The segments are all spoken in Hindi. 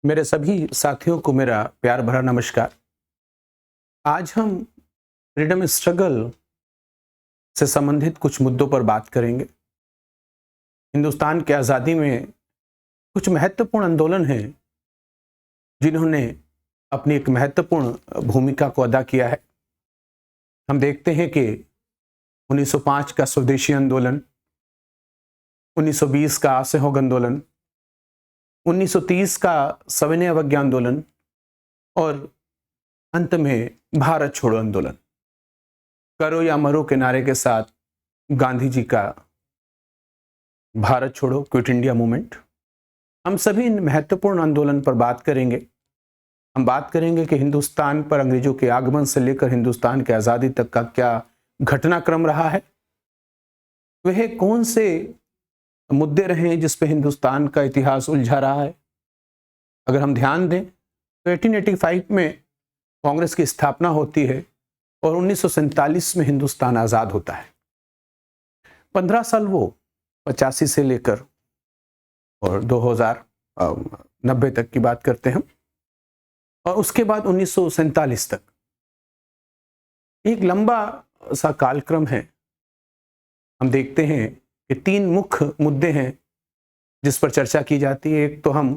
मेरे सभी साथियों को मेरा प्यार भरा नमस्कार। आज हम फ्रीडम स्ट्रगल से संबंधित कुछ मुद्दों पर बात करेंगे। हिंदुस्तान की आज़ादी में कुछ महत्वपूर्ण आंदोलन हैं जिन्होंने अपनी एक महत्वपूर्ण भूमिका को अदा किया है। हम देखते हैं कि 1905 का स्वदेशी आंदोलन, 1920 का असहयोग आंदोलन, 1930 का सविनय अवज्ञा आंदोलन और अंत में भारत छोड़ो आंदोलन, करो या मरो के नारे के साथ गांधी जी का भारत छोड़ो, क्विट इंडिया मूवमेंट। हम सभी इन महत्वपूर्ण आंदोलन पर बात करेंगे। हम बात करेंगे कि हिंदुस्तान पर अंग्रेजों के आगमन से लेकर हिंदुस्तान की आज़ादी तक का क्या घटनाक्रम रहा है, वह कौन से मुद्दे रहे हैं जिस पे हिंदुस्तान का इतिहास उलझा रहा है। अगर हम ध्यान दें तो 1885 में कांग्रेस की स्थापना होती है और 1947 में हिंदुस्तान आज़ाद होता है। 15 साल वो 85 से लेकर और 2090 तक की बात करते हैं हम, और उसके बाद 1947 तक एक लंबा सा कालक्रम है। हम देखते हैं कि 3 मुख्य मुद्दे हैं जिस पर चर्चा की जाती है। एक तो हम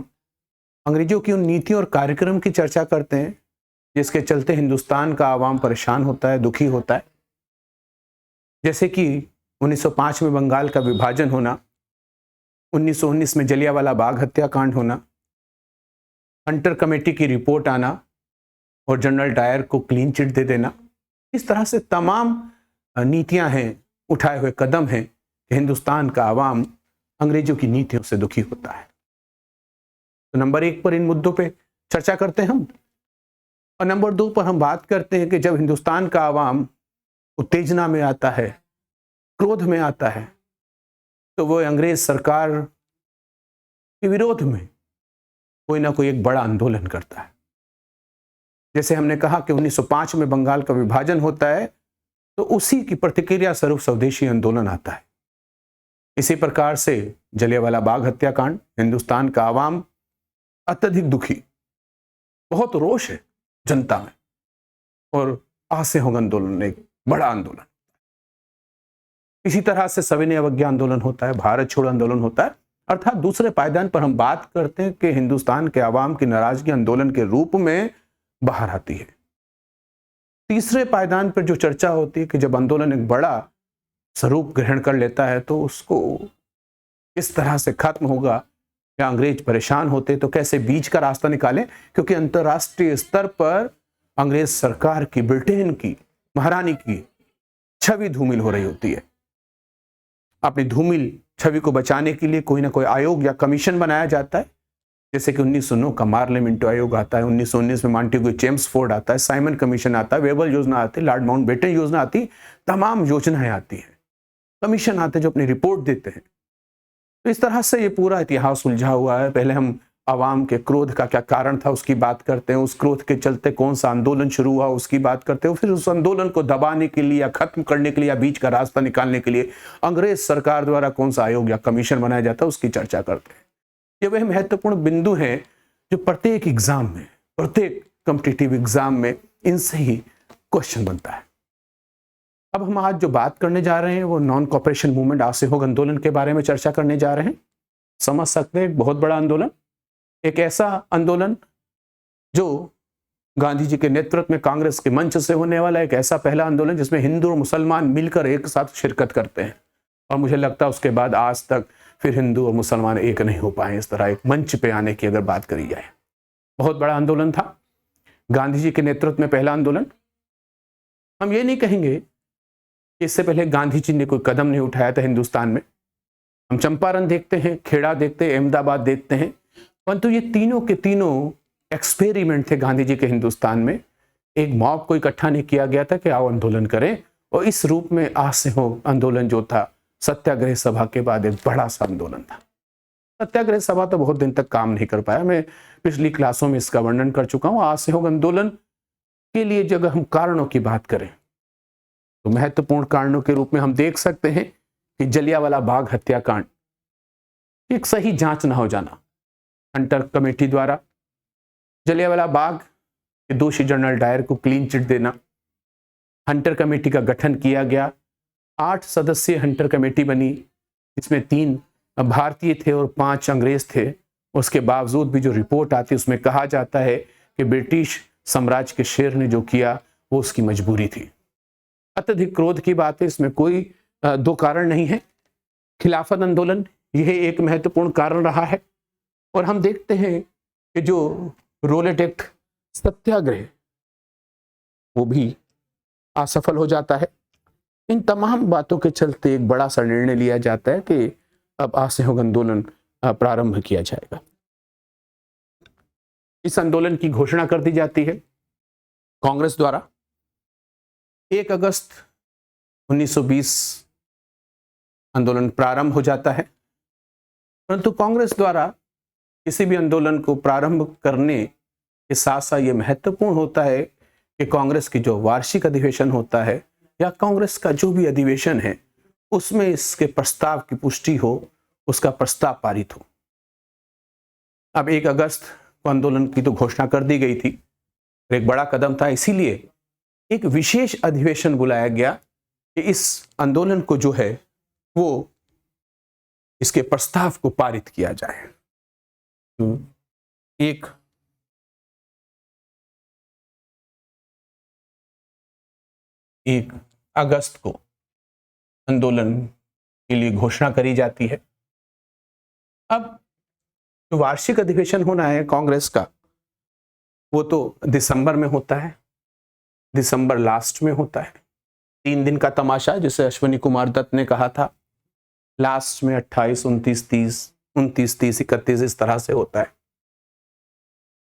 अंग्रेजों की उन नीतियों और कार्यक्रम की चर्चा करते हैं जिसके चलते हिंदुस्तान का आवाम परेशान होता है, दुखी होता है, जैसे कि 1905 में बंगाल का विभाजन होना, 1919 में जलियांवाला बाग हत्याकांड होना, हंटर कमेटी की रिपोर्ट आना और जनरल डायर को क्लीन चिट दे देना। इस तरह से तमाम नीतियां हैं, उठाए हुए कदम हैं कि हिंदुस्तान का आवाम अंग्रेजों की नीतियों से दुखी होता है। तो नंबर 1 पर इन मुद्दों पे चर्चा करते हैं हम, और नंबर 2 पर हम बात करते हैं कि जब हिंदुस्तान का आवाम उत्तेजना में आता है, क्रोध में आता है, तो वो अंग्रेज सरकार के विरोध में कोई ना कोई एक बड़ा आंदोलन करता है। जैसे हमने कहा कि 1905 में बंगाल का विभाजन होता है, तो उसी की प्रतिक्रिया स्वरूप स्वदेशी आंदोलन आता है। इसी प्रकार से जलियांवाला बाग हत्याकांड, हिंदुस्तान का आवाम अत्यधिक दुखी, बहुत रोष है जनता में, और असहयोग आंदोलन एक बड़ा आंदोलन। इसी तरह से सविनय अवज्ञा आंदोलन होता है, भारत छोड़ो आंदोलन होता है। अर्थात दूसरे पायदान पर हम बात करते हैं कि हिंदुस्तान के आवाम की नाराजगी आंदोलन के रूप में बाहर आती है। तीसरे पायदान पर जो चर्चा होती है कि जब आंदोलन एक बड़ा स्वरूप ग्रहण कर लेता है तो उसको इस तरह से खत्म होगा कि अंग्रेज परेशान होते तो कैसे बीच का रास्ता निकालें, क्योंकि अंतर्राष्ट्रीय स्तर पर अंग्रेज सरकार की, ब्रिटेन की, महारानी की छवि धूमिल हो रही होती है। अपनी धूमिल छवि को बचाने के लिए कोई ना कोई आयोग या कमीशन बनाया जाता है, जैसे कि 1909 का मार्ले मिंटो आयोग आता है, 1919 में मॉन्टेग्यू चेम्सफोर्ड आता है, साइमन कमीशन आता है, वेबल योजना आती है, लॉर्ड माउंटबेटन योजना आती है, तमाम योजनाएं आती हैं, कमीशन आते हैं जो अपनी रिपोर्ट देते हैं। तो इस तरह से ये पूरा इतिहास उलझा हुआ है। पहले हम आवाम के क्रोध का क्या कारण था उसकी बात करते हैं, उस क्रोध के चलते कौन सा आंदोलन शुरू हुआ उसकी बात करते हैं, फिर उस आंदोलन को दबाने के लिए या खत्म करने के लिए या बीच का रास्ता निकालने के लिए अंग्रेज सरकार द्वारा कौन सा आयोग या कमीशन बनाया जाता है उसकी चर्चा करते हैं। ये वह महत्वपूर्ण बिंदु हैं जो प्रत्येक एग्जाम में, प्रत्येक कॉम्पिटिटिव एग्जाम में इनसे ही क्वेश्चन बनता है। अब हम आज जो बात करने जा रहे हैं वो नॉन कॉपरेशन मूवमेंट, असहयोग आंदोलन के बारे में चर्चा करने जा रहे हैं। समझ सकते हैं एक बहुत बड़ा आंदोलन, एक ऐसा आंदोलन जो गांधी जी के नेतृत्व में कांग्रेस के मंच से होने वाला एक ऐसा पहला आंदोलन जिसमें हिंदू और मुसलमान मिलकर एक साथ शिरकत करते हैं। और मुझे लगता है उसके बाद आज तक फिर हिंदू और मुसलमान एक नहीं हो पाए इस तरह एक मंच पे आने की अगर बात करी जाए। बहुत बड़ा आंदोलन था, गांधी जी के नेतृत्व में पहला आंदोलन। हम ये नहीं कहेंगे कि इससे पहले गांधी जी ने कोई कदम नहीं उठाया था हिंदुस्तान में। हम चंपारण देखते हैं, खेड़ा देखते हैं, अहमदाबाद देखते हैं, परंतु ये तीनों के तीनों एक्सपेरिमेंट थे गांधी जी के हिंदुस्तान में। एक मॉब को इकट्ठा नहीं किया गया था कि आओ आंदोलन करें, और इस रूप में असहयोग आंदोलन जो था सत्याग्रह सभा के बाद एक बड़ा सा आंदोलन था। सत्याग्रह सभा तो बहुत दिन तक काम नहीं कर पाया, मैं पिछली क्लासों में इसका वर्णन कर चुका हूं। असहयोग आंदोलन के लिए जब हम कारणों की बात करें तो महत्वपूर्ण कारणों के रूप में हम देख सकते हैं कि जलियांवाला बाग हत्याकांड, एक सही जांच ना हो जाना, हंटर कमेटी द्वारा जलियांवाला बाग के दोषी जनरल डायर को क्लीन चिट देना, हंटर कमेटी का गठन किया गया, 8 सदस्यीय हंटर कमेटी बनी, इसमें 3 भारतीय थे और 5 अंग्रेज थे। उसके बावजूद भी जो रिपोर्ट आती है उसमें कहा जाता है कि ब्रिटिश साम्राज्य के शेर ने जो किया वो उसकी मजबूरी थी। अत्यधिक क्रोध की बात है, इसमें कोई दो कारण नहीं है। खिलाफत आंदोलन यह एक महत्वपूर्ण कारण रहा है और हम देखते हैं कि जो रोलेट एक्ट सत्याग्रह वो भी असफल हो जाता है। इन तमाम बातों के चलते एक बड़ा सा निर्णय लिया जाता है कि अब असहयोग आंदोलन प्रारंभ किया जाएगा। इस आंदोलन की घोषणा कर दी जाती है कांग्रेस द्वारा। 1 अगस्त 1920 आंदोलन प्रारंभ हो जाता है, परंतु कांग्रेस द्वारा किसी भी आंदोलन को प्रारंभ करने के साथ साथ यह महत्वपूर्ण होता है कि कांग्रेस की जो वार्षिक अधिवेशन होता है या कांग्रेस का जो भी अधिवेशन है उसमें इसके प्रस्ताव की पुष्टि हो, उसका प्रस्ताव पारित हो। अब 1 अगस्त को आंदोलन की तो घोषणा कर दी गई थी, एक बड़ा कदम था, इसीलिए एक विशेष अधिवेशन बुलाया गया कि इस आंदोलन को जो है वो इसके प्रस्ताव को पारित किया जाए। तो 1 अगस्त को आंदोलन के लिए घोषणा करी जाती है। अब जो वार्षिक अधिवेशन होना है कांग्रेस का वो तो दिसंबर में होता है, दिसंबर लास्ट में होता है। 3 दिन का तमाशा, जिसे अश्विनी कुमार दत्त ने कहा था, लास्ट में 28, 29, 30, 31 इस तरह से होता है।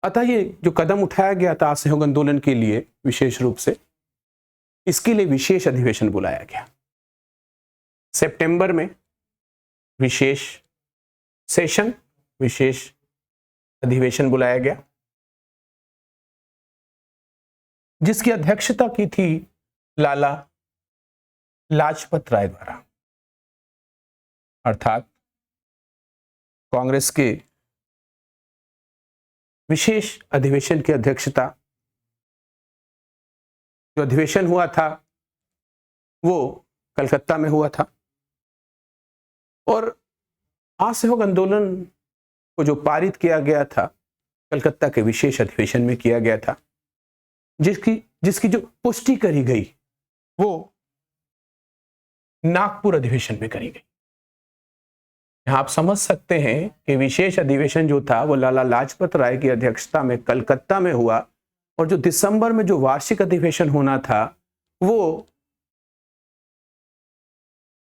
अतः ये जो कदम उठाया गया था असहयोग आंदोलन के लिए विशेष रूप से, इसके लिए विशेष अधिवेशन बुलाया गया। सितंबर में विशेष सेशन, विशेष अधिवेशन बुलाया गया, जिसकी अध्यक्षता की थी लाला लाजपत राय द्वारा। अर्थात कांग्रेस के विशेष अधिवेशन की अध्यक्षता, जो अधिवेशन हुआ था वो कलकत्ता में हुआ था और असहयोग आंदोलन को जो पारित किया गया था कलकत्ता के विशेष अधिवेशन में किया गया था, जिसकी जो पुष्टि करी गई वो नागपुर अधिवेशन में करी गई। यहां आप समझ सकते हैं कि विशेष अधिवेशन जो था वो लाला लाजपत राय की अध्यक्षता में कलकत्ता में हुआ और जो दिसंबर में जो वार्षिक अधिवेशन होना था वो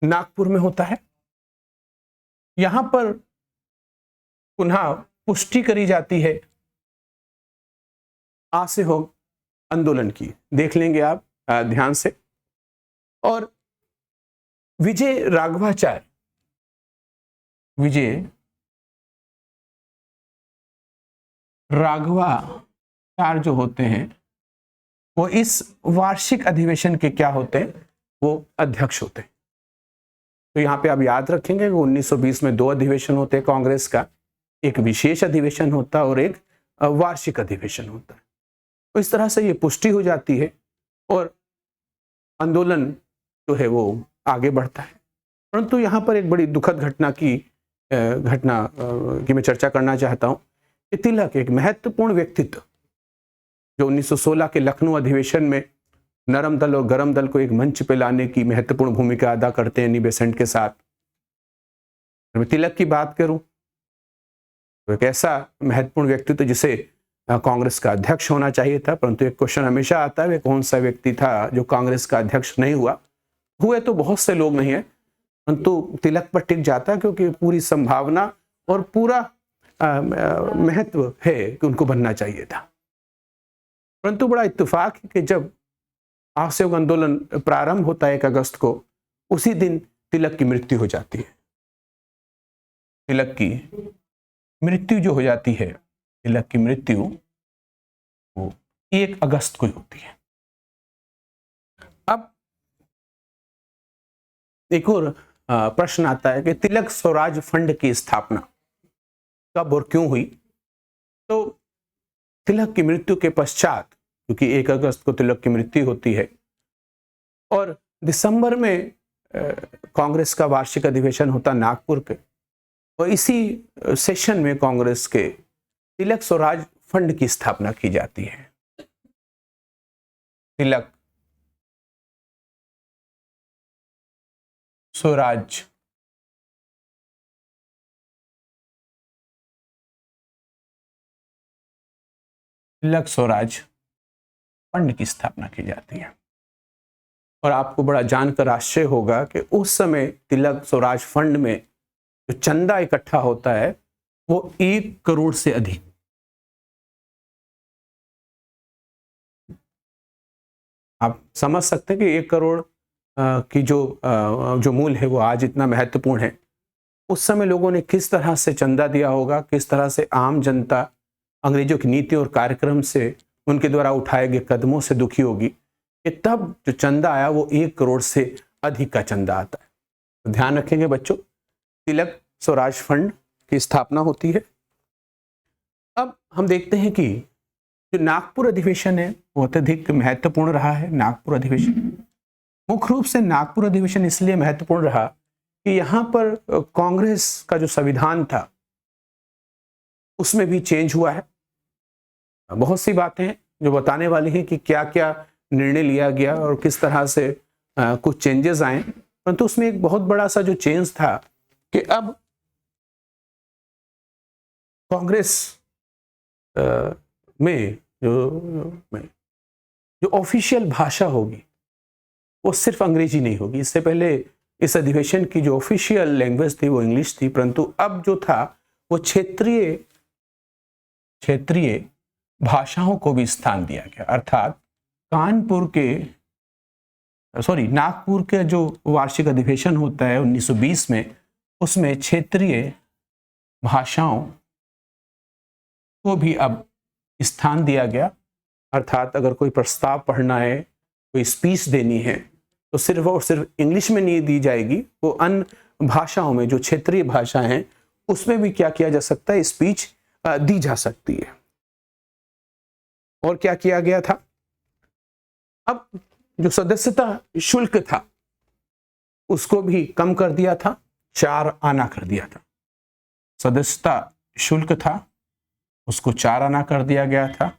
नागपुर में होता है। यहां पर पुनः पुष्टि करी जाती है असहयोग आंदोलन की, देख लेंगे आप ध्यान से। और विजय राघवाचार्य जो होते हैं वो इस वार्षिक अधिवेशन के क्या होते हैं, वो अध्यक्ष होते हैं। तो यहाँ पे आप याद रखेंगे कि 1920 में 2 अधिवेशन होते हैं कांग्रेस का, एक विशेष अधिवेशन होता है और एक वार्षिक अधिवेशन होता है। तो इस तरह से ये पुष्टि हो जाती है और आंदोलन जो है वो आगे बढ़ता है। परंतु यहाँ पर एक बड़ी दुखद घटना की मैं चर्चा करना चाहता हूँ कि तिलक एक महत्वपूर्ण व्यक्तित्व जो 1916 के लखनऊ अधिवेशन में नरम दल और गरम दल को एक मंच पे लाने की महत्वपूर्ण भूमिका अदा करते हैं एनी बेसेंट के साथ। मैं तिलक की बात करूं तो एक ऐसा महत्वपूर्ण व्यक्तित्व जिसे कांग्रेस का अध्यक्ष होना चाहिए था, परंतु एक क्वेश्चन हमेशा आता है कौन सा व्यक्ति था जो कांग्रेस का अध्यक्ष नहीं हुआ। हुए तो बहुत से लोग नहीं है, परंतु तिलक पर टिक जाता है क्योंकि पूरी संभावना और पूरा महत्व है कि उनको बनना चाहिए था। परंतु बड़ा इत्तेफाक है कि जब असहयोग आंदोलन प्रारंभ होता है 1 अगस्त को, उसी दिन तिलक की मृत्यु हो जाती है। तिलक की मृत्यु जो हो जाती है, तिलक की मृत्यु वो 1 अगस्त को ही होती है। अब एक और प्रश्न आता है कि तिलक स्वराज फंड की स्थापना कब और क्यों हुई। तो तिलक की मृत्यु के पश्चात, क्योंकि 1 अगस्त को तिलक की मृत्यु होती है, और दिसंबर में कांग्रेस का वार्षिक अधिवेशन होता नागपुर के, और इसी सेशन में कांग्रेस के तिलक स्वराज फंड की स्थापना की जाती है। तिलक स्वराज तिलक स्वराज फंड की स्थापना की जाती है। और आपको बड़ा जानकर आश्चर्य होगा कि उस समय तिलक स्वराज फंड में जो चंदा इकट्ठा होता है वो 1 करोड़ से अधिक। आप समझ सकते हैं कि 1 करोड़ की जो मूल्य है वो आज इतना महत्वपूर्ण है। उस समय लोगों ने किस तरह से चंदा दिया होगा, किस तरह से आम जनता अंग्रेजों की नीति और कार्यक्रम से, उनके द्वारा उठाए गए कदमों से दुखी होगी कि तब जो चंदा आया वो 1 करोड़ से अधिक का चंदा आता है। तो ध्यान रखेंगे बच्चों, तिलक स्वराज फंड की स्थापना होती है। अब हम देखते हैं कि जो नागपुर अधिवेशन है वो अत्यधिक महत्वपूर्ण रहा है। नागपुर अधिवेशन मुख्य रूप से नागपुर अधिवेशन इसलिए महत्वपूर्ण रहा कि यहाँ पर कांग्रेस का जो संविधान था उसमें भी चेंज हुआ है। बहुत सी बातें हैं जो बताने वाली हैं कि क्या क्या निर्णय लिया गया और किस तरह से कुछ चेंजेस आए, परंतु उसमें एक बहुत बड़ा सा जो चेंज था कि अब कांग्रेस में जो ऑफिशियल भाषा होगी वो सिर्फ अंग्रेजी नहीं होगी। इससे पहले इस अधिवेशन की जो ऑफिशियल लैंग्वेज थी वो इंग्लिश थी, परंतु अब जो था वो क्षेत्रीय भाषाओं को भी स्थान दिया गया। अर्थात नागपुर के जो वार्षिक अधिवेशन होता है 1920 में, उसमें क्षेत्रीय भाषाओं को भी अब स्थान दिया गया। अर्थात अगर कोई प्रस्ताव पढ़ना है, कोई स्पीच देनी है, तो सिर्फ और सिर्फ इंग्लिश में नहीं दी जाएगी, वो अन्य भाषाओं में, जो क्षेत्रीय भाषा हैं, उसमें भी क्या किया जा सकता है, स्पीच दी जा सकती है। और क्या किया गया था, अब जो सदस्यता शुल्क था उसको भी कम कर दिया था, 4 आना कर दिया था। सदस्यता शुल्क था उसको 4 आना कर दिया गया था।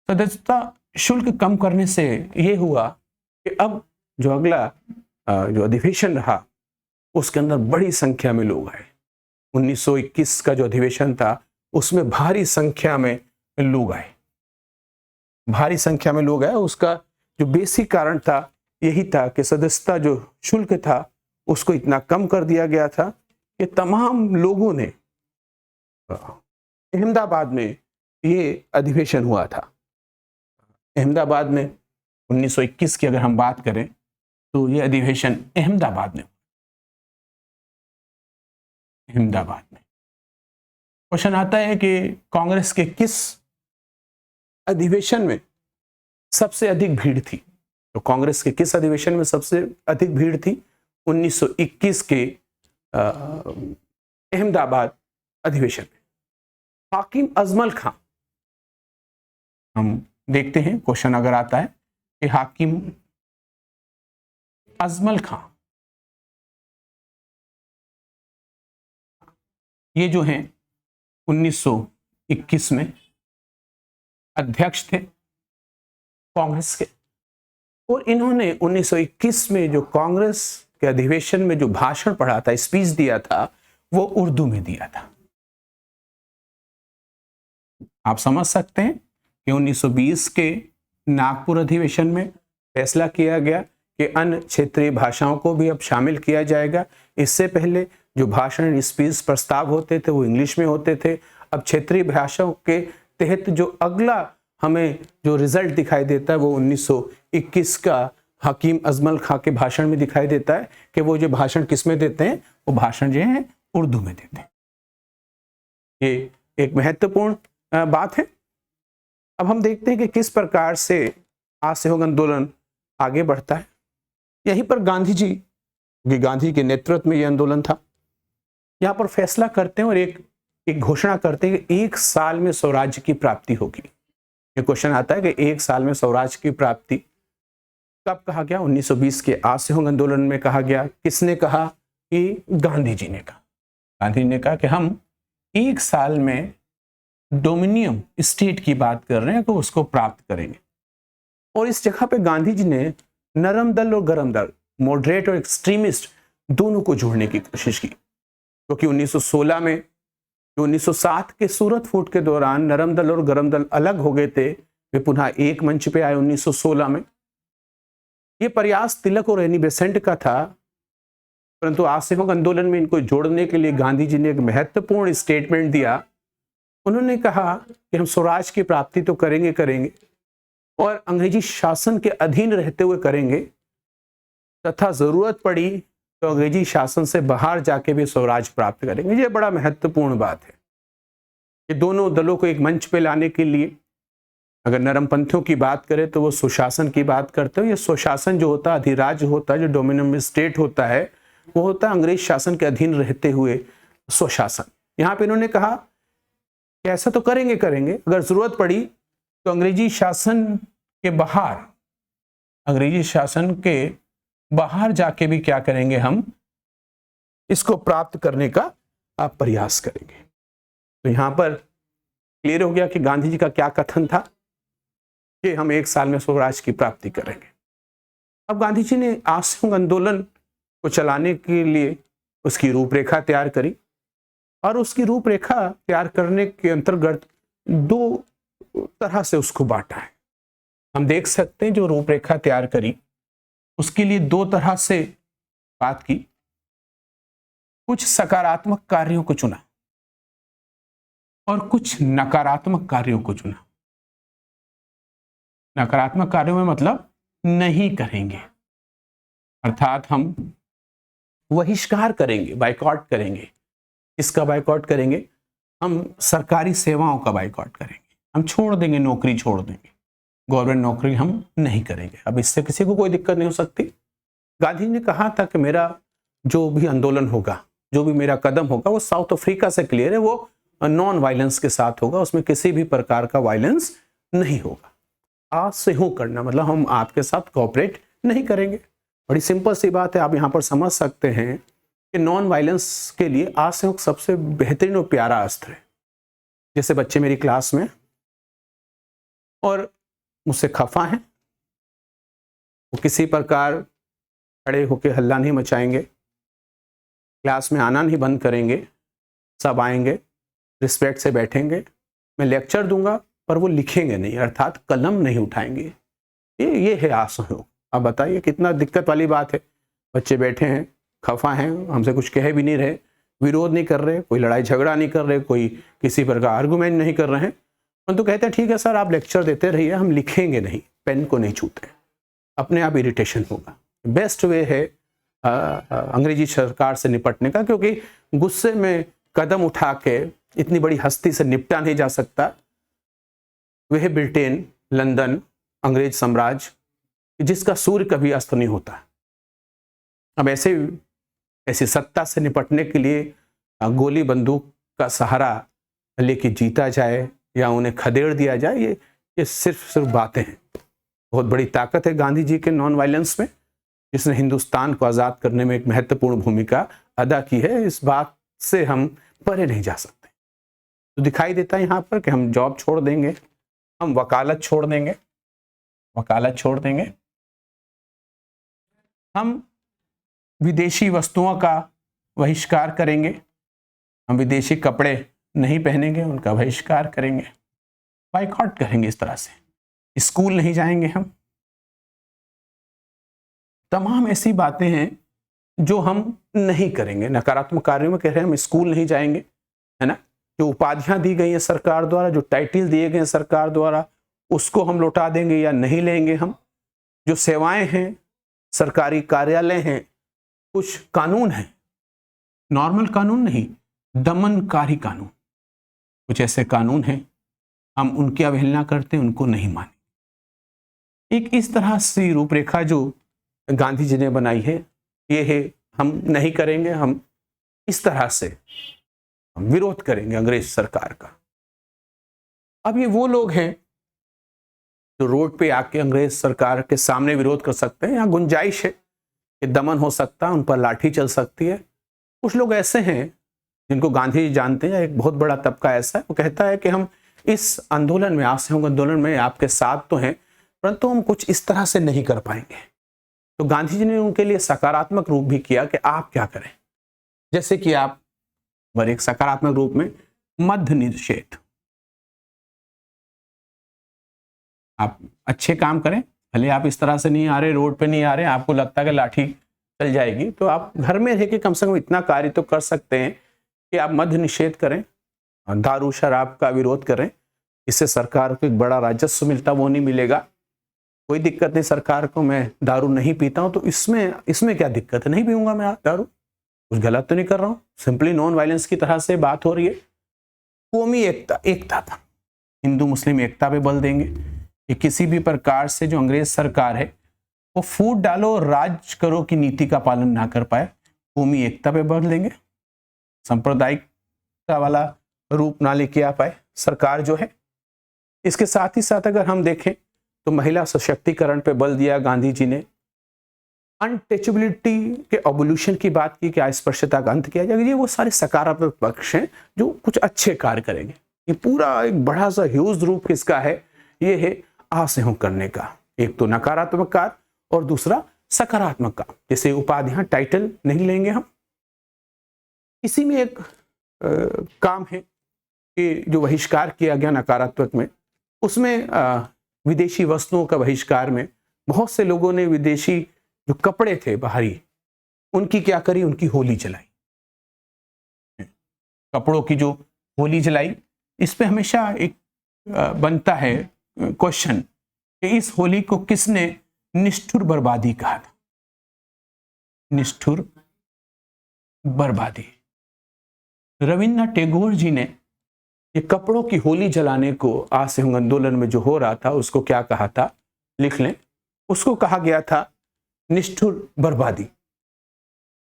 सदस्यता शुल्क कम करने से यह हुआ कि अब जो अगला जो अधिवेशन रहा उसके अंदर बड़ी संख्या में लोग आए। 1921 का जो अधिवेशन था उसमें भारी संख्या में लोग आए। उसका जो बेसिक कारण था यही था कि सदस्यता जो शुल्क था उसको इतना कम कर दिया गया था कि तमाम लोगों ने, अहमदाबाद में ये अधिवेशन हुआ था। अहमदाबाद में 1921 की अगर हम बात करें तो ये अधिवेशन अहमदाबाद में। क्वेश्चन आता है कि कांग्रेस के किस अधिवेशन में सबसे अधिक भीड़ थी? तो कांग्रेस के किस अधिवेशन में सबसे अधिक भीड़ थी? 1921 के अहमदाबाद अधिवेशन में। हाकिम अजमल खां, हम देखते हैं क्वेश्चन अगर आता है कि हाकिम अजमल खां ये जो हैं 1921 में अध्यक्ष थे कांग्रेस के, और इन्होंने 1921 में जो कांग्रेस के अधिवेशन में जो भाषण पढ़ा था, स्पीच दिया था, वो उर्दू में दिया था। आप समझ सकते हैं कि 1920 के नागपुर अधिवेशन में फैसला किया गया कि अन्य क्षेत्रीय भाषाओं को भी अब शामिल किया जाएगा। इससे पहले जो भाषण, स्पीच, प्रस्ताव होते थे वो इंग्लिश में होते थे। अब क्षेत्रीय भाषाओं के तहत जो अगला हमें जो रिजल्ट दिखाई देता है वो 1921 का हाकिम अजमल खां के भाषण में दिखाई देता है कि वो जो भाषण किस में देते हैं, वो भाषण जो है उर्दू में देते हैं। ये एक महत्वपूर्ण बात है। अब हम देखते हैं कि किस प्रकार से असहयोग आंदोलन आगे बढ़ता है। यहीं पर गांधी के नेतृत्व में यह आंदोलन था। यहाँ पर फैसला करते हैं और एक एक घोषणा करते हैं कि 1 साल में स्वराज्य की प्राप्ति होगी। ये क्वेश्चन आता है कि 1 साल में स्वराज्य की प्राप्ति कब कहा गया? 1920 के असहयोग आंदोलन में कहा गया। किसने कहा? कि गांधी जी ने कहा। गांधी ने कहा कि हम 1 साल में डोमिनियन स्टेट की बात कर रहे हैं तो उसको प्राप्त करेंगे। और इस जगह पे गांधी जी ने नरम दल और गरम दल, मॉडरेट और एक्सट्रीमिस्ट दोनों को जोड़ने की कोशिश की, क्योंकि 1916 में 1907 के सूरत फूट के दौरान नरम दल और गरम दल अलग हो गए थे, वे पुनः एक मंच पे आए 1916 में। ये प्रयास तिलक और एनी बेसेंट का था, परंतु असहयोग आंदोलन में इनको जोड़ने के लिए गांधी जी ने एक महत्वपूर्ण स्टेटमेंट दिया। उन्होंने कहा कि हम स्वराज की प्राप्ति तो करेंगे करेंगे और अंग्रेजी शासन के अधीन रहते हुए करेंगे, तथा जरूरत पड़ी तो अंग्रेजी शासन से बाहर जाके भी स्वराज प्राप्त करेंगे। ये बड़ा महत्वपूर्ण बात है। ये दोनों दलों को एक मंच पे लाने के लिए, अगर नरमपंथियों की बात करें तो वो सुशासन की बात करते हो। ये सुशासन जो होता है, अधिराज्य होता है, जो डोमिनियन स्टेट होता है, वो होता है अंग्रेज शासन के अधीन रहते हुए स्वशासन। यहाँ पे इन्होंने कहा कि ऐसा तो करेंगे करेंगे, अगर जरूरत पड़ी तो अंग्रेजी शासन के बाहर, अंग्रेजी शासन के बाहर जाके भी क्या करेंगे, हम इसको प्राप्त करने का प्रयास करेंगे। तो यहां पर क्लियर हो गया कि गांधी जी का क्या कथन था कि हम 1 साल में स्वराज की प्राप्ति करेंगे। अब गांधी जी ने असहयोग आंदोलन को चलाने के लिए उसकी रूपरेखा तैयार करी, और उसकी रूपरेखा तैयार करने के अंतर्गत 2 तरह से उसको बांटा है। हम देख सकते हैं जो रूपरेखा तैयार करी उसके लिए 2 तरह से बात की। कुछ सकारात्मक कार्यों को चुना और कुछ नकारात्मक कार्यों को चुना। नकारात्मक कार्यों में मतलब नहीं करेंगे, अर्थात हम बहिष्कार करेंगे, बायकॉट करेंगे। इसका बायकॉट करेंगे, हम सरकारी सेवाओं का बायकॉट करेंगे, हम छोड़ देंगे, नौकरी छोड़ देंगे, गवर्नमेंट नौकरी हम नहीं करेंगे। अब इससे किसी को कोई दिक्कत नहीं हो सकती। गांधी ने कहा था कि मेरा जो भी आंदोलन होगा, जो भी मेरा कदम होगा, वो साउथ अफ्रीका से क्लियर है, वो नॉन वायलेंस के साथ होगा, उसमें किसी भी प्रकार का वायलेंस नहीं होगा। असहयोग करना मतलब हम आपके साथ कोऑपरेट नहीं करेंगे। बड़ी सिंपल सी बात है, आप यहाँ पर समझ सकते हैं कि नॉन वायलेंस के लिए असहयोग सबसे बेहतरीन और प्यारा अस्त्र है। जैसे बच्चे मेरी क्लास में और मुझसे खफा हैं, वो किसी प्रकार खड़े होकर हल्ला नहीं मचाएंगे, क्लास में आना नहीं बंद करेंगे, सब आएंगे, रिस्पेक्ट से बैठेंगे, मैं लेक्चर दूंगा पर वो लिखेंगे नहीं, अर्थात कलम नहीं उठाएंगे। ये है असहयोग। अब बताइए कितना दिक्कत वाली बात है। बच्चे बैठे हैं, खफा हैं, हमसे कुछ कह भी नहीं रहे, विरोध नहीं कर रहे, कोई लड़ाई झगड़ा नहीं कर रहे, कोई किसी प्रकार आर्गुमेंट नहीं कर रहे हैं, परंतु कहते हैं ठीक है सर आप लेक्चर देते रहिए, हम लिखेंगे नहीं, पेन को नहीं छूते, अपने आप इरिटेशन होगा। बेस्ट वे है अंग्रेजी सरकार से निपटने का, क्योंकि गुस्से में कदम उठा के इतनी बड़ी हस्ती से निपटा नहीं जा सकता। वह ब्रिटेन, लंदन, अंग्रेज साम्राज्य जिसका सूर्य कभी अस्त नहीं होता। अब ऐसी सत्ता से निपटने के लिए गोली बंदूक का सहारा लेके जीता जाए या उन्हें खदेड़ दिया जाए, ये सिर्फ बातें हैं। बहुत बड़ी ताकत है गांधी जी के नॉन वायलेंस में, जिसने हिंदुस्तान को आज़ाद करने में एक महत्वपूर्ण भूमिका अदा की है। इस बात से हम परे नहीं जा सकते। तो दिखाई देता है यहाँ पर कि हम जॉब छोड़ देंगे, हम वकालत छोड़ देंगे, वकालत छोड़ देंगे, हम विदेशी वस्तुओं का बहिष्कार करेंगे, हम विदेशी कपड़े नहीं पहनेंगे, उनका बहिष्कार करेंगे, बाइकआउट करेंगे। इस तरह से स्कूल नहीं जाएंगे हम। तमाम ऐसी बातें हैं जो हम नहीं करेंगे। नकारात्मक कार्यों में कह रहे हैं हम स्कूल नहीं जाएंगे, है ना। जो उपाधियां दी गई हैं सरकार द्वारा, जो टाइटल दिए गए हैं सरकार द्वारा, उसको हम लौटा देंगे या नहीं लेंगे हम। जो सेवाएं हैं, सरकारी कार्यालय हैं, कुछ कानून हैं, नॉर्मल कानून नहीं, दमनकारी कानून, कुछ ऐसे कानून हैं हम उनकी अवहेलना करते हैं, उनको नहीं माने। एक इस तरह से रूपरेखा जो गांधी जी ने बनाई है, ये है हम नहीं करेंगे, हम इस तरह से विरोध करेंगे अंग्रेज सरकार का। अब ये वो लोग हैं जो रोड पे आके अंग्रेज सरकार के सामने विरोध कर सकते हैं। यहाँ गुंजाइश है कि दमन हो सकता है, उन पर लाठी चल सकती है। कुछ लोग ऐसे हैं जिनको गांधी जी जानते हैं, एक बहुत बड़ा तबका ऐसा है, वो कहता है कि हम इस आंदोलन में, असहयोग आंदोलन में आपके साथ तो हैं, परंतु हम कुछ इस तरह से नहीं कर पाएंगे। तो गांधी जी ने उनके लिए सकारात्मक रूप भी किया कि आप क्या करें, जैसे कि आप एक सकारात्मक रूप में मद्य निषेध, आप अच्छे काम करें, भले आप इस तरह से नहीं आ रहे, रोड पे नहीं आ रहे, आपको लगता है कि लाठी चल जाएगी, तो आप घर में रह के कम से कम इतना कार्य तो कर सकते हैं कि आप मद्य निषेध करें, दारू शराब का विरोध करें। इससे सरकार को एक बड़ा राजस्व मिलता, वो नहीं मिलेगा। कोई दिक्कत नहीं सरकार को, मैं दारू नहीं पीता हूं, तो इसमें क्या दिक्कत है, नहीं पीऊंगा मैं दारू, कुछ गलत तो नहीं कर रहा हूं। सिंपली नॉन वायलेंस की तरह से बात हो रही है। कौमी एकता था, हिंदू मुस्लिम एकता पे बल देंगे कि किसी भी प्रकार से जो अंग्रेज सरकार है वो फूट डालो राज करो की नीति का पालन ना कर पाए, कौमी एकता पे बल देंगे, सांप्रदायिकता वाला रूप ना लेके आ पाए सरकार जो है। इसके साथ ही साथ अगर हम देखें तो महिला सशक्तिकरण पे बल दिया गांधी जी ने, अनटचेबिलिटी के एवोल्यूशन की बात की कि अस्पृश्यता का अंत किया जाएगा। ये वो सारे सकारात्मक पक्ष हैं जो कुछ अच्छे कार्य करेंगे। ये पूरा एक बड़ा सा ह्यूज रूप किसका है, ये है असहयोग करने का। एक तो नकारात्मक कार्य और दूसरा सकारात्मक काम, जैसे उपाधियां टाइटल नहीं लेंगे हम। इसी में एक काम है कि जो बहिष्कार किया गया नकारात्मक में, उसमें विदेशी वस्तुओं का बहिष्कार में बहुत से लोगों ने विदेशी जो कपड़े थे बाहरी, उनकी क्या करी, उनकी होली जलाई, कपड़ों की जो होली जलाई। इस पे हमेशा एक बनता है क्वेश्चन कि इस होली को किसने निष्ठुर बर्बादी कहा था, निष्ठुर बर्बादी। रविन्द्रनाथ टैगोर जी ने ये कपड़ों की होली जलाने को असहयोग आंदोलन में जो हो रहा था उसको क्या कहा था, लिख लें, उसको कहा गया था निष्ठुर बर्बादी।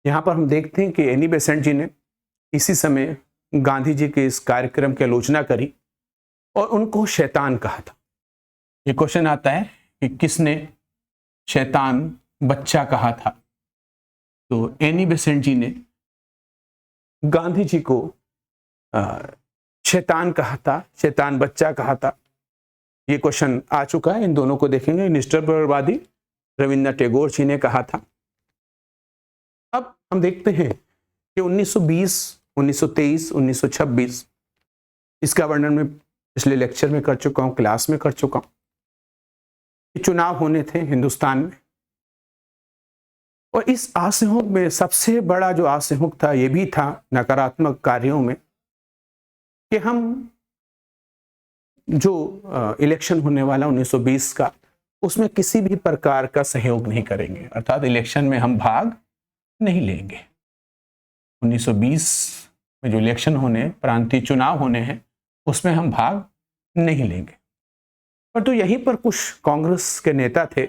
यहां पर हम देखते हैं कि एनी बेसेंट जी ने इसी समय गांधी जी के इस कार्यक्रम की आलोचना करी और उनको शैतान कहा था। ये क्वेश्चन आता है कि किसने शैतान बच्चा कहा था, तो एनी बेसेंट जी ने गांधी जी को शैतान कहा था, शैतान बच्चा कहा था। ये क्वेश्चन आ चुका है, इन दोनों को देखेंगे। निष्ठुर बर्बादी रविन्द्रनाथ टैगोर जी ने कहा था। अब हम देखते हैं कि 1920, 1923, 1926, इसका वर्णन मैं पिछले लेक्चर में कर चुका हूं, क्लास में कर चुका हूं। चुनाव होने थे हिंदुस्तान में और इस असहयोग में सबसे बड़ा जो असहयोग था ये भी था नकारात्मक कार्यों में कि हम जो इलेक्शन होने वाला 1920 का, उसमें किसी भी प्रकार का सहयोग नहीं करेंगे, अर्थात इलेक्शन में हम भाग नहीं लेंगे। 1920 में जो इलेक्शन होने, प्रांतीय चुनाव होने हैं, उसमें हम भाग नहीं लेंगे। पर तो यहीं पर कुछ कांग्रेस के नेता थे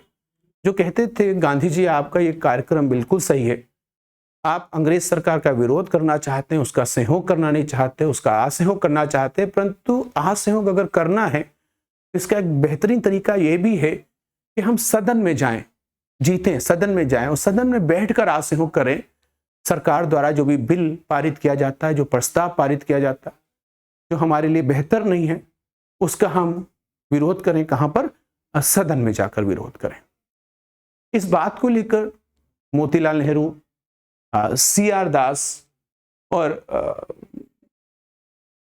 जो कहते थे गांधी जी आपका ये कार्यक्रम बिल्कुल सही है, आप अंग्रेज सरकार का विरोध करना चाहते हैं, उसका सहयोग करना नहीं चाहते, उसका असहयोग करना चाहते हैं, परंतु असहयोग अगर करना है तो इसका एक बेहतरीन तरीका ये भी है कि हम सदन में जाएं, जीतें, सदन में जाएं और सदन में बैठकर असहयोग करें। सरकार द्वारा जो भी बिल पारित किया जाता है, जो प्रस्ताव पारित किया जाता है, जो हमारे लिए बेहतर नहीं है, उसका हम विरोध करें। कहां पर? सदन में जाकर विरोध करें। इस बात को लेकर मोतीलाल नेहरू, CR दास और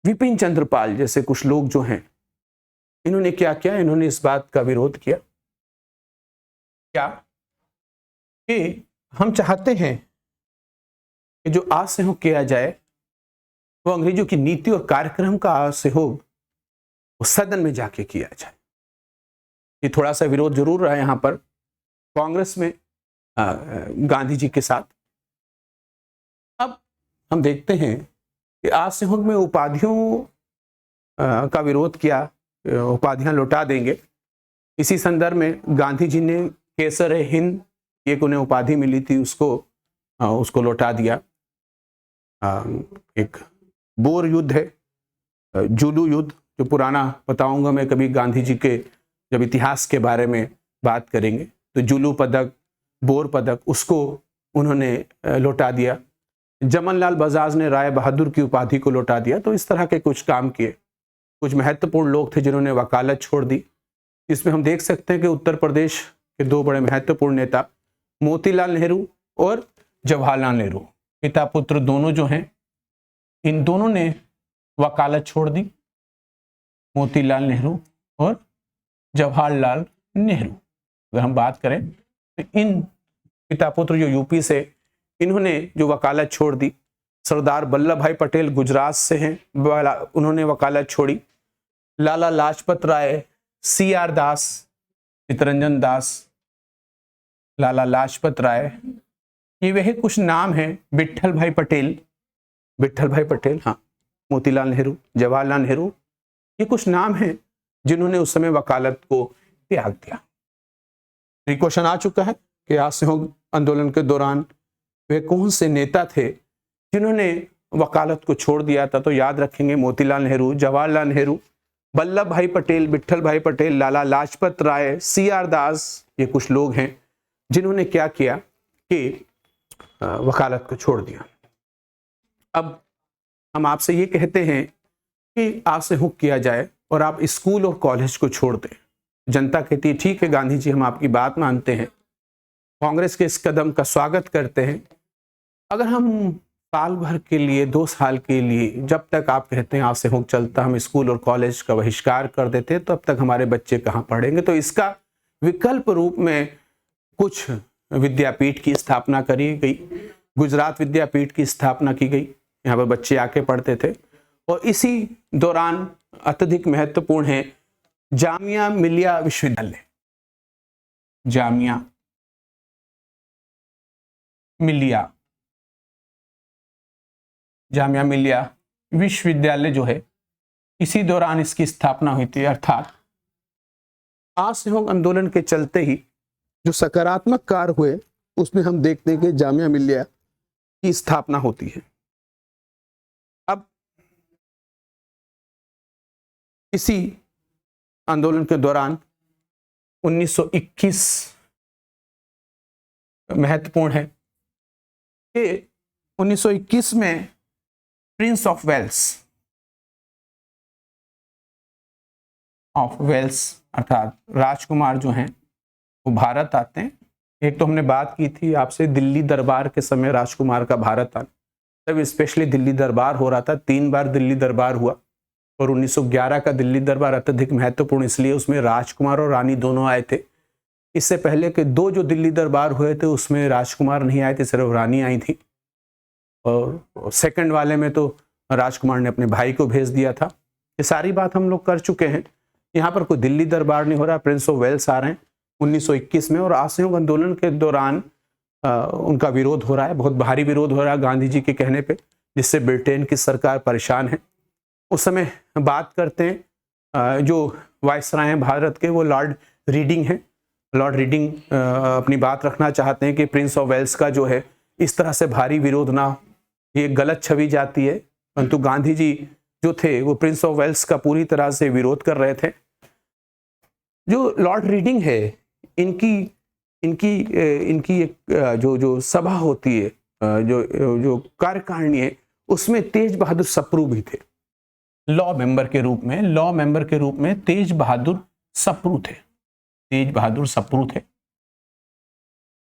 विपिन चंद्र पाल जैसे कुछ लोग जो हैं, इन्होंने क्या किया, इन्होंने इस बात का विरोध किया क्या कि हम चाहते हैं कि जो असहयोग किया जाए वो अंग्रेजों की नीति और कार्यक्रम का असहयोग वो सदन में जाके किया जाए। ये थोड़ा सा विरोध जरूर रहा यहां पर कांग्रेस में गांधी जी के साथ। अब हम देखते हैं कि असहयोग में उपाधियों का विरोध किया, उपाधियां लौटा देंगे। इसी संदर्भ में गांधी जी ने केसर हिंद, एक उन्हें उपाधि मिली थी, उसको लौटा दिया। एक बोर युद्ध है, जुलू युद्ध, जो पुराना बताऊंगा मैं कभी गांधी जी के जब इतिहास के बारे में बात करेंगे, तो जुलू पदक, बोर पदक, उसको उन्होंने लौटा दिया। जमनलाल बजाज ने राय बहादुर की उपाधि को लौटा दिया। तो इस तरह के कुछ काम किए। कुछ महत्वपूर्ण लोग थे जिन्होंने वकालत छोड़ दी। इसमें हम देख सकते हैं कि उत्तर प्रदेश के दो बड़े महत्वपूर्ण नेता मोतीलाल नेहरू और जवाहरलाल नेहरू, पिता पुत्र दोनों जो हैं, इन दोनों ने वकालत छोड़ दी। मोतीलाल नेहरू और जवाहरलाल नेहरू, अगर हम बात करें तो इन पिता पुत्र जो यूपी से, इन्होंने जो वकालत छोड़ दी। सरदार वल्लभ भाई पटेल गुजरात से हैं, उन्होंने वकालत छोड़ी। लाला लाजपत राय, CR दास, चित्तरंजन दास, लाला लाजपत राय, ये वह कुछ नाम हैं। विट्ठल भाई पटेल, हाँ, मोतीलाल नेहरू, जवाहरलाल नेहरू, ये कुछ नाम हैं जिन्होंने उस समय वकालत को त्याग दिया। क्वेश्चन आ चुका है कि असहयोग आंदोलन के दौरान वे कौन से नेता थे जिन्होंने वकालत को छोड़ दिया था। तो याद रखेंगे मोतीलाल नेहरू, जवाहरलाल नेहरू, वल्लभ भाई पटेल, विट्ठल भाई पटेल, लाला लाजपत राय, CR दास, ये कुछ लोग हैं जिन्होंने क्या किया कि वकालत को छोड़ दिया। अब हम आपसे ये कहते हैं कि आपसे हुक किया जाए और आप स्कूल और कॉलेज को छोड़ दें। जनता कहती है ठीक है गांधी जी, हम आपकी बात मानते हैं, कांग्रेस के इस कदम का स्वागत करते हैं। अगर हम साल भर के लिए, 2 साल के लिए, जब तक आप कहते हैं आपसे हुक चलता, हम स्कूल और कॉलेज का बहिष्कार कर देते हैं, तो अब तक हमारे बच्चे कहाँ पढ़ेंगे। तो इसका विकल्प रूप में कुछ विद्यापीठ की स्थापना करी गई। गुजरात विद्यापीठ की स्थापना की गई, यहाँ पर बच्चे आके पढ़ते थे। और इसी दौरान अत्यधिक महत्वपूर्ण है जामिया मिलिया विश्वविद्यालय। जामिया मिलिया विश्वविद्यालय जो है, इसी दौरान इसकी स्थापना हुई थी। अर्थात असहयोग आंदोलन के चलते ही जो सकारात्मक कार्य हुए उसमें हम देखते हैं कि जामिया मिलिया की स्थापना होती है। अब इसी आंदोलन के दौरान 1921 महत्वपूर्ण है कि 1921 में प्रिंस ऑफ वेल्स अर्थात राजकुमार जो हैं वो भारत आते हैं। एक तो हमने बात की थी आपसे दिल्ली दरबार के समय राजकुमार का भारत आना, तब स्पेशली दिल्ली दरबार हो रहा था। 3 बार दिल्ली दरबार हुआ और 1911 का दिल्ली दरबार अत्यधिक महत्वपूर्ण इसलिए उसमें राजकुमार और रानी दोनों आए थे। इससे पहले के 2 जो दिल्ली दरबार हुए थे उसमें राजकुमार नहीं आए थे, सिर्फ रानी आई थी। और सेकंड वाले में तो राजकुमार ने अपने भाई को भेज दिया था। ये सारी बात हम लोग कर चुके हैं। यहाँ पर कोई दिल्ली दरबार नहीं हो रहा, प्रिंस ऑफ वेल्स आ रहे हैं 1921 में। और असहयोग आंदोलन के दौरान उनका विरोध हो रहा है, बहुत भारी विरोध हो रहा है गांधी जी के कहने पे, जिससे ब्रिटेन की सरकार परेशान है। उस समय बात करते हैं जो वायसराय हैं भारत के, वो लॉर्ड रीडिंग हैं। लॉर्ड रीडिंग अपनी बात रखना चाहते हैं कि प्रिंस ऑफ वेल्स का जो है इस तरह से भारी विरोध ना, ये गलत छवि जाती है। परंतु गांधी जी जो थे वो प्रिंस ऑफ वेल्स का पूरी तरह से विरोध कर रहे थे। जो लॉर्ड रीडिंग है, इनकी एक जो सभा होती है, जो कार्यकारिणी है, उसमें तेज बहादुर सप्रू भी थे। लॉ मेंबर के रूप में तेज बहादुर सप्रू थे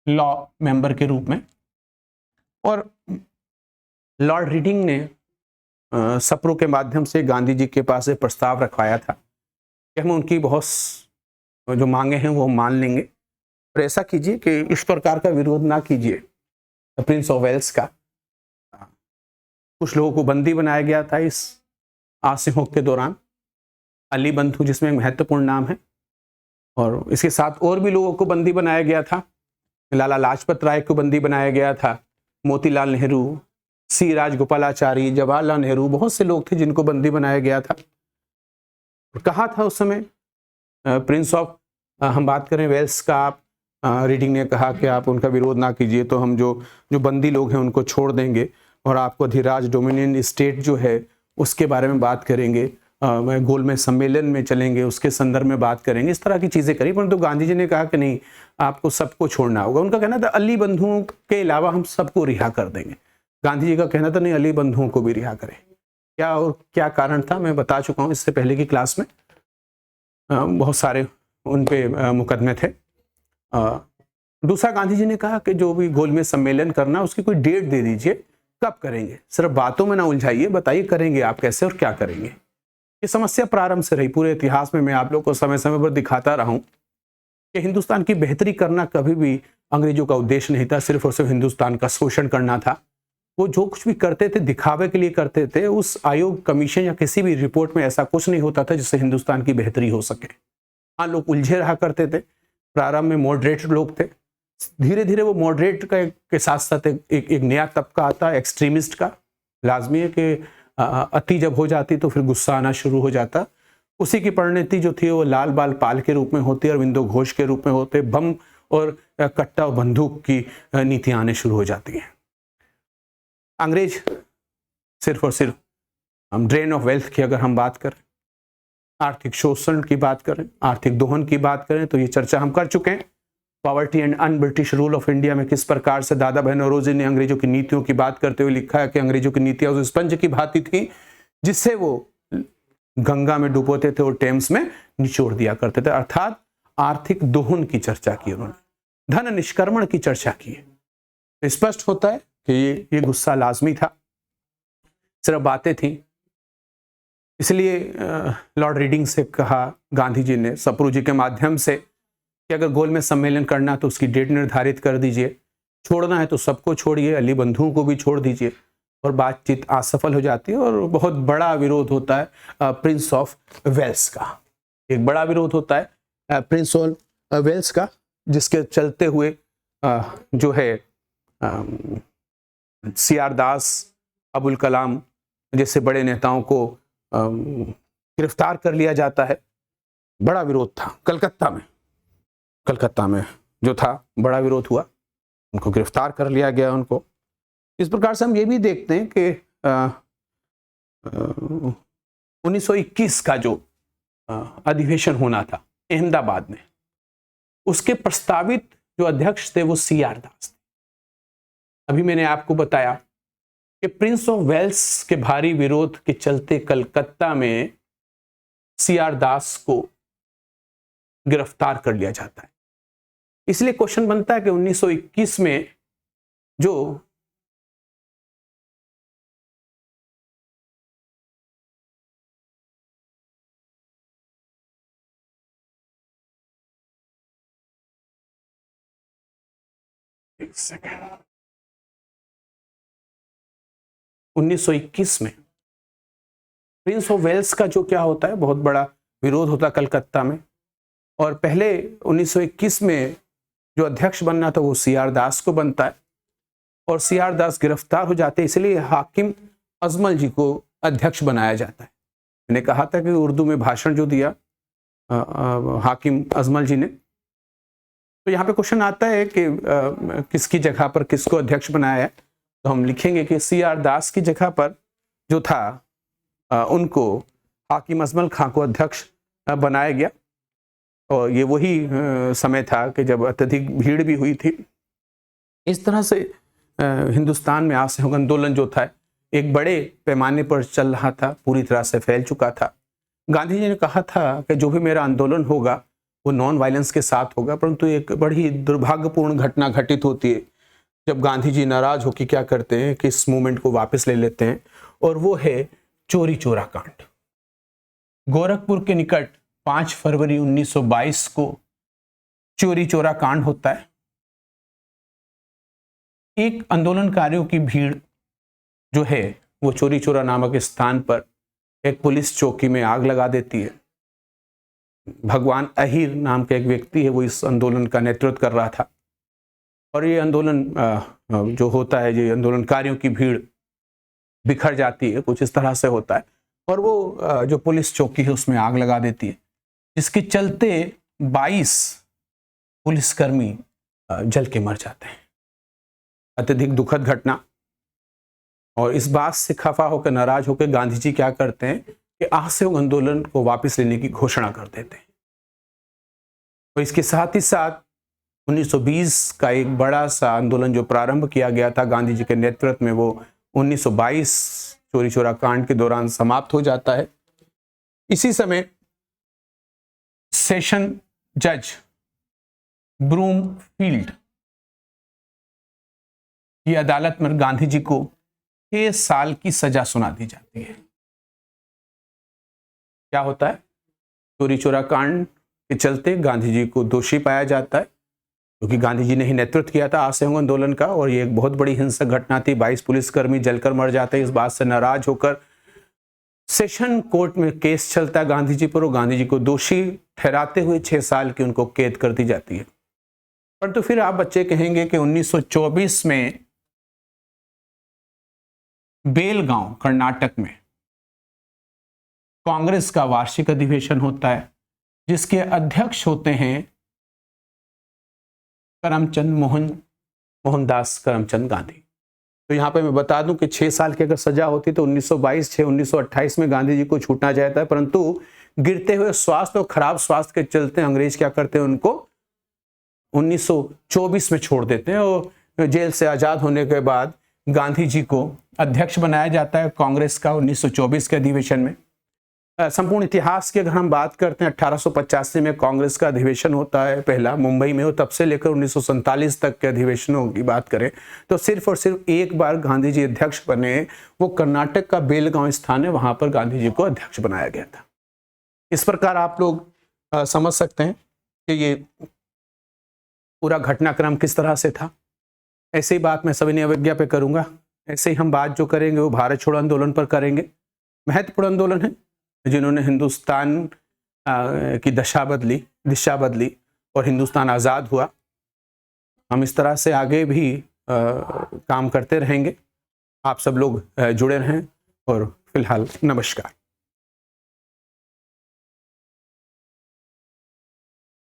लॉ मेंबर के रूप में। और लॉर्ड रीडिंग ने सप्रू के माध्यम से गांधी जी के पास एक प्रस्ताव रखवाया था कि हम उनकी बहुत जो मांगे हैं वो मान लेंगे, और ऐसा कीजिए कि इस प्रकार का विरोध ना कीजिए प्रिंस ऑफ वेल्स का। कुछ लोगों को बंदी बनाया गया था इस असहयोग के दौरान, अली बंधु जिसमें महत्वपूर्ण नाम है, और इसके साथ और भी लोगों को बंदी बनाया गया था। लाला लाजपत राय को बंदी बनाया गया था, मोतीलाल नेहरू, सी राजगोपालाचारी, जवाहरलाल नेहरू, बहुत से लोग थे जिनको बंदी बनाया गया था। कहा था उस समय प्रिंस ऑफ, हम बात करें वेल्स का, आप रीडिंग ने कहा कि आप उनका विरोध ना कीजिए तो हम जो बंदी लोग हैं उनको छोड़ देंगे और आपको अधिराज डोमिनियन स्टेट जो है उसके बारे में बात करेंगे, गोलमेज सम्मेलन में चलेंगे, उसके संदर्भ में बात करेंगे, इस तरह की चीज़ें करी। परंतु गांधी जी ने कहा कि नहीं, आपको सबको छोड़ना होगा। उनका कहना था अली बंधुओं के अलावा हम सबको रिहा कर देंगे। गांधी जी का कहना था नहीं, अली बंधुओं को भी रिहा करें। क्या और क्या कारण था मैं बता चुका हूँ इससे पहले की क्लास में। बहुत सारे उन पे मुकदमे थे। दूसरा, गांधी जी ने कहा कि जो भी गोलमेज सम्मेलन करना उसकी कोई डेट दे दीजिए, कब करेंगे, सिर्फ बातों में ना उलझाइए, बताइए करेंगे आप कैसे और क्या करेंगे। ये समस्या प्रारंभ से रही। पूरे इतिहास में मैं आप लोग को समय समय पर दिखाता रहा हूं कि हिंदुस्तान की बेहतरी करना कभी भी अंग्रेजों का उद्देश्य नहीं था, सिर्फ और सिर्फ हिंदुस्तान का शोषण करना था। वो जो कुछ भी करते थे दिखावे के लिए करते थे। उस आयोग, कमीशन या किसी भी रिपोर्ट में ऐसा कुछ नहीं होता था जिससे हिंदुस्तान की बेहतरी हो सके। हाँ, लोग उलझे रहा करते थे। प्रारंभ में मॉडरेट लोग थे, धीरे धीरे वो मॉडरेट के साथ साथ एक नया तबका आता है, एक्सट्रीमिस्ट का। लाजमी है कि अति जब हो जाती तो फिर गुस्सा आना शुरू हो जाता। उसी की परिणति जो थी वो लाल बाल पाल के रूप में होती, अरविंदो घोष के रूप में होते, बम और कट्टा और बंदूक की नीतियां आने शुरू हो जाती हैं। अंग्रेज सिर्फ और सिर्फ हम ड्रेन ऑफ वेल्थ की अगर हम बात करें, आर्थिक शोषण की बात करें, आर्थिक दोहन की बात करें, तो ये चर्चा हम कर चुके हैं। Poverty and un British rule of India में किस प्रकार से दादा भाई नौरोजी ने अंग्रेजों की नीतियों की बात करते हुए लिखा है कि अंग्रेजों की नीतियां उस स्पंज की भांति थी जिससे वो गंगा में डुबोते थे और टेम्स में निचोड़ दिया करते थे। अर्थात आर्थिक दोहन की चर्चा की उन्होंने, धन निष्कर्मण की चर्चा की। स्पष्ट होता है कि ये गुस्सा लाजमी था, सिर्फ बातें थी। इसलिए लॉर्ड रीडिंग से कहा गांधी जी ने सप्रू जी के माध्यम से कि अगर गोलमेज सम्मेलन करना तो उसकी डेट निर्धारित कर दीजिए, छोड़ना है तो सबको छोड़िए, अली बंधुओं को भी छोड़ दीजिए। और बातचीत असफल हो जाती है और बहुत बड़ा विरोध होता है प्रिंस ऑफ वेल्स का। एक बड़ा विरोध होता है प्रिंस ऑफ वेल्स का, जिसके चलते हुए जो है CR दास, अबुल कलाम जैसे बड़े नेताओं को गिरफ्तार कर लिया जाता है। बड़ा विरोध था कलकत्ता में जो था, बड़ा विरोध हुआ, उनको गिरफ्तार कर लिया गया उनको। इस प्रकार से हम ये भी देखते हैं कि 1921 का जो अधिवेशन होना था अहमदाबाद में, उसके प्रस्तावित जो अध्यक्ष थे वो CR दास थे। अभी मैंने आपको बताया कि प्रिंस ऑफ वेल्स के भारी विरोध के चलते कलकत्ता में CR दास को गिरफ्तार कर लिया जाता है। इसलिए क्वेश्चन बनता है कि 1921 में जो एक सेकंड 1921 में प्रिंस ऑफ वेल्स का जो क्या होता है, बहुत बड़ा विरोध होता है कलकत्ता में। और पहले 1921 में जो अध्यक्ष बनना था वो CR दास को बनता है और CR दास गिरफ्तार हो जाते हैं, इसलिए हाकिम अजमल जी को अध्यक्ष बनाया जाता है। मैंने कहा था कि उर्दू में भाषण जो दिया हाकिम अजमल जी ने, तो यहाँ पे क्वेश्चन आता है कि किसकी जगह पर किसको अध्यक्ष बनाया है। तो हम लिखेंगे कि CR दास की जगह पर जो था उनको हाकिम अजमल खां को अध्यक्ष बनाया गया। और ये वही समय था कि जब अत्यधिक भीड़ भी हुई थी। इस तरह से हिंदुस्तान में असहयोग आंदोलन जो था एक बड़े पैमाने पर चल रहा था, पूरी तरह से फैल चुका था। गांधी जी ने कहा था कि जो भी मेरा आंदोलन होगा वो नॉन वायलेंस के साथ होगा, परंतु एक बड़ी दुर्भाग्यपूर्ण घटना घटित होती है जब गांधी जी नाराज होकर क्या करते हैं कि इस मूवमेंट को वापस ले लेते हैं, और वो है चोरी चोरा कांड। गोरखपुर के निकट 5 फरवरी 1922 को चोरी चोरा कांड होता है। एक आंदोलनकारियों की भीड़ जो है वो चोरी चोरा नामक स्थान पर एक पुलिस चौकी में आग लगा देती है। भगवान अहिर नाम का एक व्यक्ति है, वो इस आंदोलन का नेतृत्व कर रहा था। और ये आंदोलन जो होता है, ये आंदोलनकारियों की भीड़ बिखर जाती है, कुछ इस तरह से होता है। और वो जो पुलिस चौकी है उसमें आग लगा देती है, जिसके चलते 22 पुलिसकर्मी जल के मर जाते हैं। अत्यधिक दुखद घटना। और इस बात से खफा होकर, नाराज होकर गांधी जी क्या करते हैं कि असहयोग आंदोलन को वापस लेने की घोषणा कर देते हैं। और इसके साथ ही साथ 1920 का एक बड़ा सा आंदोलन जो प्रारंभ किया गया था गांधी जी के नेतृत्व में, वो 1922 चोरी चोरा कांड के दौरान समाप्त हो जाता है। इसी समय सेशन जज ब्रूमफील्ड की अदालत में गांधी जी को 6 साल की सजा सुना दी जाती है। क्या होता है? चोरी चोरा कांड के चलते गांधी जी को दोषी पाया जाता है, क्योंकि गांधी जी ने ही नेतृत्व किया था असहयोग आंदोलन का, और ये एक बहुत बड़ी हिंसक घटना थी। 22 पुलिसकर्मी जलकर मर जाते हैं। इस बात से नाराज होकर सेशन कोर्ट में केस चलता है गांधी जी पर, और गांधी जी को दोषी ठहराते हुए 6 साल की उनको कैद कर दी जाती है। परंतु फिर आप बच्चे कहेंगे कि 1924 में बेलगांव कर्नाटक में कांग्रेस का वार्षिक अधिवेशन होता है, जिसके अध्यक्ष होते हैं मोहनदास करमचंद गांधी। तो यहाँ पे मैं बता दूं कि 6 साल की अगर सजा होती तो 1928 में गांधी जी को छूटना चाहता है, परंतु गिरते हुए स्वास्थ्य और खराब स्वास्थ्य के चलते अंग्रेज क्या करते हैं, उनको 1924 में छोड़ देते हैं। और जेल से आजाद होने के बाद गांधी जी को अध्यक्ष बनाया जाता है कांग्रेस का 1924 के अधिवेशन में। संपूर्ण इतिहास की अगर हम बात करते हैं, 1885 में कांग्रेस का अधिवेशन होता है पहला मुंबई में, और तब से लेकर 1947 तक के अधिवेशनों की बात करें तो सिर्फ और सिर्फ एक बार गांधी जी अध्यक्ष बने, वो कर्नाटक का बेलगांव स्थान है, वहां पर गांधी जी को अध्यक्ष बनाया गया था। इस प्रकार आप लोग समझ सकते हैं कि ये पूरा घटनाक्रम किस तरह से था। ऐसे ही बात मैं सविनय अवज्ञा पे करूंगा। ऐसे ही हम बात जो करेंगे वो भारत छोड़ो आंदोलन पर करेंगे। महत्वपूर्ण आंदोलन है जिन्होंने हिंदुस्तान की दिशा बदली और हिंदुस्तान आज़ाद हुआ। हम इस तरह से आगे भी काम करते रहेंगे। आप सब लोग जुड़े रहें, और फिलहाल नमस्कार।